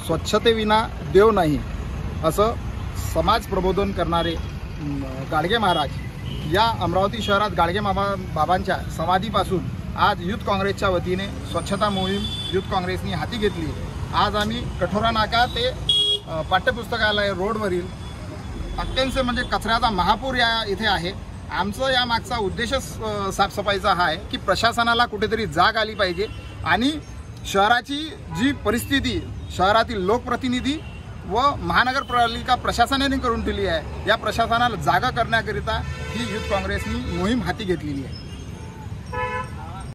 स्वच्छतेविना देव नाही असं समाज प्रबोधन करणारे गाडगे महाराज या अमरावती शहरात गाडगे बाबांच्या समाधीपासून आज युथ काँग्रेसच्या वतीने स्वच्छता मोहीम युथ काँग्रेसनी हाती घेतली। आज आम्ही कठोरा नाका ते पाठ्यपुस्तकालय रोडवरील अत्यंत म्हणजे कचऱ्याचा महापूर या इथे आहे। आमचं या मागचा उद्देशच साफसफाईचा हा आहे की प्रशासनाला कुठेतरी जाग आली पाहिजे आणि शहराची जी परिस्थिती शहरातील लोकप्रतिनिधी व महानगरपालिका प्रशासनाने करून ठेवली आहे, या प्रशासनाला जागा करण्याकरिता ही युथ काँग्रेसनी मोहीम हाती घेतलेली आहे।